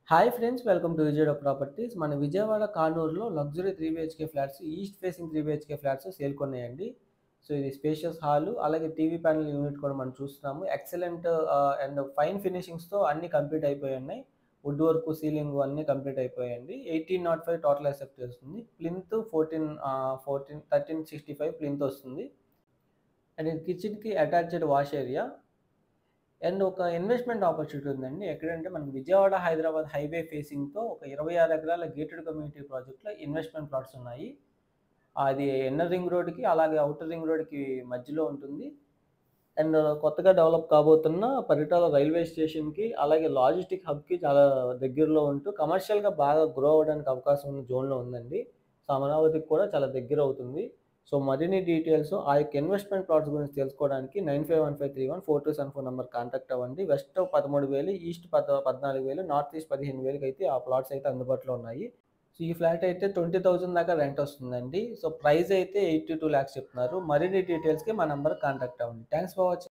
Hi friends, welcome to Vijayawada properties. మన విజయవాడ కానూరులో luxury 3 BHK flats, east facing 3 BHK flats సేల్‌కున్నాయండి. So, ఇది spacious hall, అలాగే టీవీ ప్యానెల్ యూనిట్ కూడా మనం చూస్తున్నాము. ఎక్సలెంట్ అండ్ ఫైన్ ఫినిషింగ్స్‌తో అన్నీ కంప్లీట్ అయిపోయున్నాయి. వుడ్ వర్క్, సీలింగ్ అన్నీ కంప్లీట్ అయిపోయాయండి. 1805 టోటల్ యాక్సెప్ట్ చేస్తుంది. ప్లింత్ 1365 ప్లింత్ వస్తుంది. అండ్ ఇది కిచెన్‌కి అటాచ్డ్ వాష్ ఏరియా. అండ్ ఒక ఇన్వెస్ట్‌మెంట్ ఆపర్చునిటీ ఉందండి. ఎక్కడంటే మనకి విజయవాడ, హైదరాబాద్ హైవే ఫేసింగ్‌తో ఒక 26 ఎకరాల గేటెడ్ కమ్యూనిటీ ప్రాజెక్ట్‌లో ఇన్వెస్ట్‌మెంట్ ప్లాట్స్ ఉన్నాయి. అది ఇన్నర్ రింగ్ రోడ్‌కి, అలాగే ఔటర్ రింగ్ రోడ్‌కి మధ్యలో ఉంటుంది. అండ్ కొత్తగా డెవలప్ కాబోతున్న పరిటాల రైల్వే స్టేషన్‌కి, అలాగే లాజిస్టిక్ హబ్‌కి చాలా దగ్గరలో ఉంటూ కమర్షియల్‌గా బాగా గ్రో అవ్వడానికి అవకాశం ఉన్న జోన్‌లో ఉందండి. సో, అమరావతికి కూడా చాలా దగ్గరవుతుంది. సో, మరిన్ని డీటెయిల్స్ ఆ యొక్క ఇన్వెస్ట్‌మెంట్ ప్లాట్స్ గురించి తెలుసుకోవడానికి 9515314274 నంబర్‌కి కాంటాక్ట్ అవ్వండి. వెస్ట్ 13,000, ఈస్ట్ 14,000, నార్త్ ఈస్ట్ 15,000కి అయితే ఆ ప్లాట్స్ అయితే అందుబాటులో ఉన్నాయి. సో, ఈ ఫ్లాట్ అయితే 20,000 దాకా రెంట్ వస్తుందండి. సో, ప్రైస్ అయితే 82 లాక్స్ చెప్తున్నారు. మరిన్ని డీటెయిల్స్‌కి మా నంబర్‌కి కాంటాక్ట్ అవ్వండి. Thanks for watching.